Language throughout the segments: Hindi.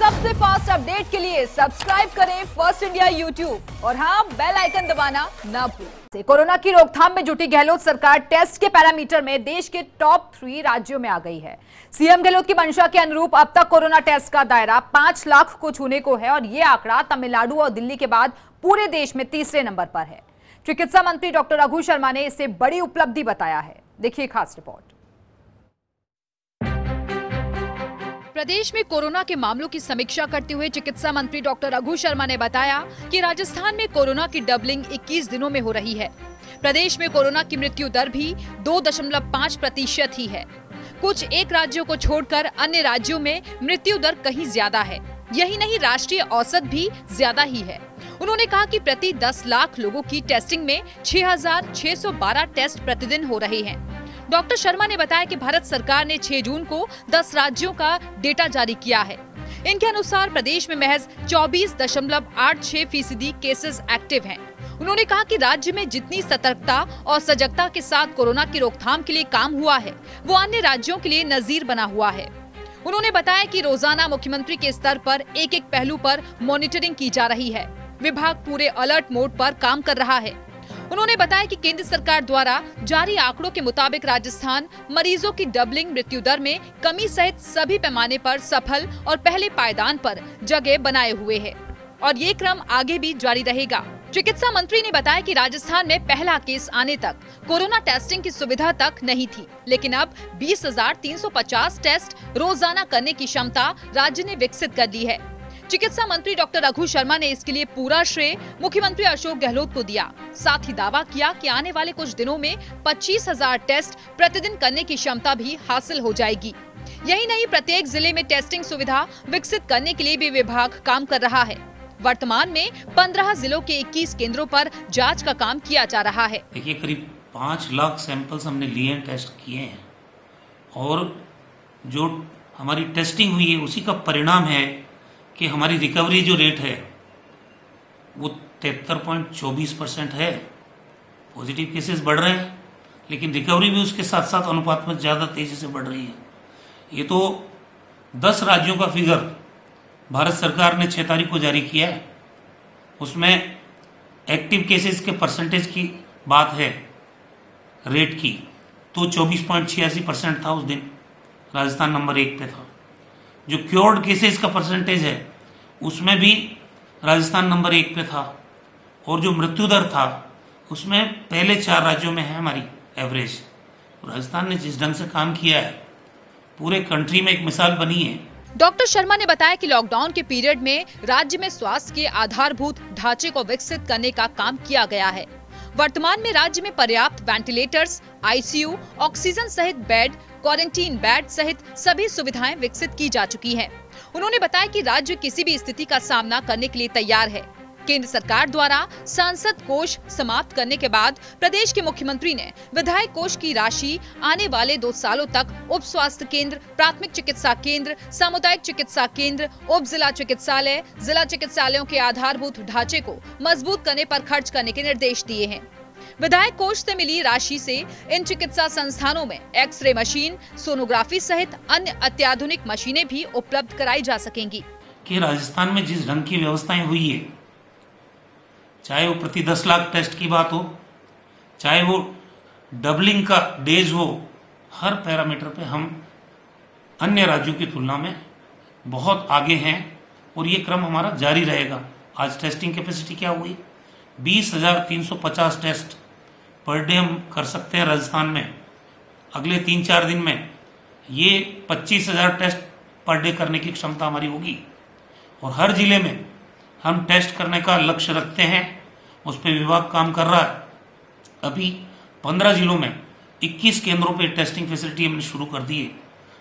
सबसे फास्ट अपडेट के लिए सब्सक्राइब करें फर्स्ट इंडिया यूट्यूब और हाँ, बेल आइकन दबाना ना भूलें। कोरोना की रोकथाम में जुटी गहलोत सरकार टेस्ट के पैरामीटर में देश के टॉप 3 राज्यों में आ गई है। सीएम गहलोत की मंशा के अनुरूप अब तक कोरोना टेस्ट का दायरा 5 लाख को छूने को है और ये आंकड़ा तमिलनाडु और दिल्ली के बाद पूरे देश में तीसरे नंबर पर है। चिकित्सा मंत्री डॉक्टर रघु शर्मा ने इसे बड़ी उपलब्धि बताया है। देखिए खास रिपोर्ट। प्रदेश में कोरोना के मामलों की समीक्षा करते हुए चिकित्सा मंत्री डॉक्टर रघु शर्मा ने बताया कि राजस्थान में कोरोना की डबलिंग 21 दिनों में हो रही है। प्रदेश में कोरोना की मृत्यु दर भी 2.5% ही है। कुछ एक राज्यों को छोड़कर अन्य राज्यों में मृत्यु दर कहीं ज्यादा है। यही नहीं, राष्ट्रीय औसत भी ज्यादा ही है। उन्होंने कहा कि प्रति 10 लाख लोगों की टेस्टिंग में 6,612 टेस्ट प्रतिदिन हो रहे हैं। डॉक्टर शर्मा ने बताया कि भारत सरकार ने 6 जून को 10 राज्यों का डेटा जारी किया है। इनके अनुसार प्रदेश में महज 24.86% केसेस एक्टिव हैं। उन्होंने कहा कि राज्य में जितनी सतर्कता और सजगता के साथ कोरोना की रोकथाम के लिए काम हुआ है, वो अन्य राज्यों के लिए नजीर बना हुआ है। उन्होंने बताया कि रोजाना मुख्यमंत्री के स्तर पर एक एक पहलू पर मॉनिटरिंग की जा रही है। विभाग पूरे अलर्ट मोड पर काम कर रहा है। उन्होंने बताया कि केंद्र सरकार द्वारा जारी आंकड़ों के मुताबिक राजस्थान मरीजों की डबलिंग मृत्यु दर में कमी सहित सभी पैमाने पर सफल और पहले पायदान पर जगह बनाए हुए है और ये क्रम आगे भी जारी रहेगा। चिकित्सा मंत्री ने बताया कि राजस्थान में पहला केस आने तक कोरोना टेस्टिंग की सुविधा तक नहीं थी, लेकिन अब 20,350 टेस्ट रोजाना करने की क्षमता राज्य ने विकसित कर ली है। चिकित्सा मंत्री डॉक्टर रघु शर्मा ने इसके लिए पूरा श्रेय मुख्यमंत्री अशोक गहलोत को दिया। साथ ही दावा किया कि आने वाले कुछ दिनों में 25,000 टेस्ट प्रतिदिन करने की क्षमता भी हासिल हो जाएगी। यही नहीं, प्रत्येक जिले में टेस्टिंग सुविधा विकसित करने के लिए भी विभाग काम कर रहा है। वर्तमान में 15 जिलों के 21 केंद्रों पर जांच का काम किया जा रहा है। देखिए, करीब 5 लाख सैंपल्स हमने लिए हैं, टेस्ट किए हैं और जो हमारी टेस्टिंग हुई है उसी का परिणाम है कि हमारी रिकवरी जो रेट है वो 73.24% है। पॉजिटिव केसेस बढ़ रहे हैं, लेकिन रिकवरी भी उसके साथ साथ अनुपात में ज़्यादा तेजी से बढ़ रही है। ये तो 10 राज्यों का फिगर भारत सरकार ने 6 तारीख को जारी किया है। उसमें एक्टिव केसेस के परसेंटेज की बात है, रेट की, तो 24.86% था उस दिन। राजस्थान नंबर 1 पे था। जो क्योर्ड केसेस का परसेंटेज है उसमें भी राजस्थान नंबर 1 पे था और जो मृत्यु दर था उसमें पहले 4 राज्यों में है हमारी एवरेज। राजस्थान ने जिस ढंग से काम किया है पूरे कंट्री में एक मिसाल बनी है। डॉक्टर शर्मा ने बताया कि लॉकडाउन के पीरियड में राज्य में स्वास्थ्य के आधारभूत ढांचे को विकसित करने का काम किया गया है। वर्तमान में राज्य में पर्याप्त वेंटिलेटर्स, आईसीयू, ऑक्सीजन सहित बेड, क्वारंटीन बेड सहित सभी सुविधाएं विकसित की जा चुकी हैं। उन्होंने बताया कि राज्य किसी भी स्थिति का सामना करने के लिए तैयार है। केंद्र सरकार द्वारा सांसद कोष समाप्त करने के बाद प्रदेश के मुख्यमंत्री ने विधायक कोष की राशि आने वाले 2 सालों तक उप स्वास्थ्य केंद्र, प्राथमिक चिकित्सा केंद्र, सामुदायिक चिकित्सा केंद्र, उप जिला चिकित्सालय, जिला चिकित्सालयों के आधारभूत ढांचे को मजबूत करने पर खर्च करने के निर्देश दिए हैं। विधायक कोष से मिली राशि से इन चिकित्सा संस्थानों में एक्सरे मशीन, सोनोग्राफी सहित अन्य अत्याधुनिक मशीनें भी उपलब्ध कराई जा सकेंगी। कि राजस्थान में जिस ढंग की व्यवस्थाएं हुई है, चाहे वो प्रति 10 लाख टेस्ट की बात हो, चाहे वो डबलिंग का डेज हो, हर पैरामीटर पे हम अन्य राज्यों की तुलना में बहुत आगे हैं और ये क्रम हमारा जारी रहेगा। आज टेस्टिंग कैपेसिटी क्या हुई? 20,350 टेस्ट पर डे हम कर सकते हैं राजस्थान में। अगले 3-4 दिन में ये 25,000 टेस्ट पर डे करने की क्षमता हमारी होगी और हर जिले में हम टेस्ट करने का लक्ष्य रखते हैं। उस पर विभाग काम कर रहा है। अभी 15 जिलों में 21 केंद्रों पे टेस्टिंग फैसिलिटी हमने शुरू कर दी है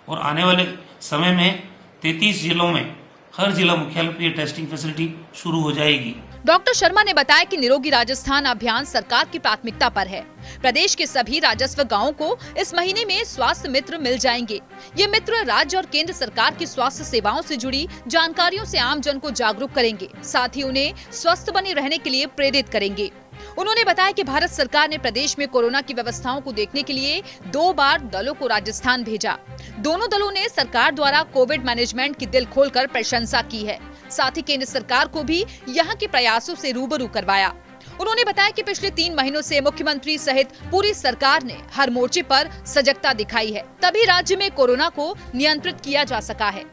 और आने वाले समय में 33 जिलों में हर जिला मुख्यालय पे टेस्टिंग फैसिलिटी शुरू हो जाएगी। डॉक्टर शर्मा ने बताया कि निरोगी राजस्थान अभियान सरकार की प्राथमिकता पर है। प्रदेश के सभी राजस्व गांवों को इस महीने में स्वास्थ्य मित्र मिल जाएंगे। ये मित्र राज्य और केंद्र सरकार की स्वास्थ्य सेवाओं से जुड़ी जानकारियों से आम जन को जागरूक करेंगे, साथ ही उन्हें स्वस्थ बने रहने के लिए प्रेरित करेंगे। उन्होंने बताया कि भारत सरकार ने प्रदेश में कोरोना की व्यवस्थाओं को देखने के लिए 2 बार दलों को राजस्थान भेजा। दोनों दलों ने सरकार द्वारा कोविड मैनेजमेंट की दिल खोलकर प्रशंसा की है। साथ ही केंद्र सरकार को भी यहाँ के प्रयासों से रूबरू करवाया। उन्होंने बताया कि पिछले 3 महीनों से मुख्यमंत्री सहित पूरी सरकार ने हर मोर्चे पर सजगता दिखाई है, तभी राज्य में कोरोना को नियंत्रित किया जा सका है।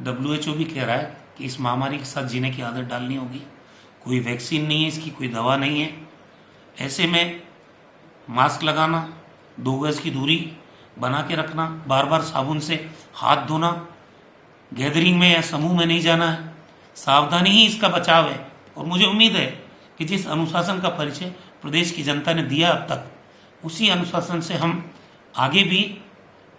WHO भी कह रहा है कि इस महामारी के साथ जीने की आदत डालनी होगी। कोई वैक्सीन नहीं है, इसकी कोई दवा नहीं है। ऐसे में मास्क लगाना, 2 गज की दूरी बना के रखना, बार बार साबुन से हाथ धोना, गैदरिंग में या समूह में नहीं जाना है, सावधानी ही इसका बचाव है। और मुझे उम्मीद है कि जिस अनुशासन का परिचय प्रदेश की जनता ने दिया अब तक, उसी अनुशासन से हम आगे भी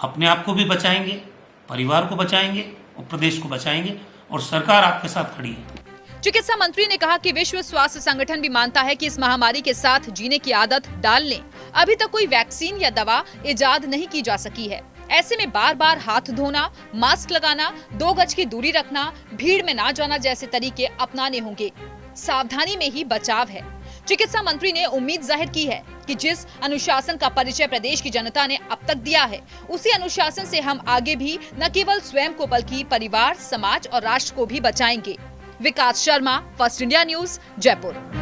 अपने आप को भी बचाएंगे, परिवार को बचाएंगे और प्रदेश को बचाएंगे, और सरकार आपके साथ खड़ी है। चिकित्सा मंत्री ने कहा कि विश्व स्वास्थ्य संगठन भी मानता है कि इस महामारी के साथ जीने की आदत डाल लें। अभी तक कोई वैक्सीन या दवा इजाद नहीं की जा सकी है। ऐसे में बार बार हाथ धोना, मास्क लगाना, 2 गज की दूरी रखना, भीड़ में ना जाना जैसे तरीके अपनाने होंगे। सावधानी में ही बचाव है। चिकित्सा मंत्री ने उम्मीद जाहिर की है कि जिस अनुशासन का परिचय प्रदेश की जनता ने अब तक दिया है, उसी अनुशासन से हम आगे भी न केवल स्वयं को बल्कि परिवार, समाज और राष्ट्र को भी बचाएंगे। Vikas Sharma, First India News, Jaipur.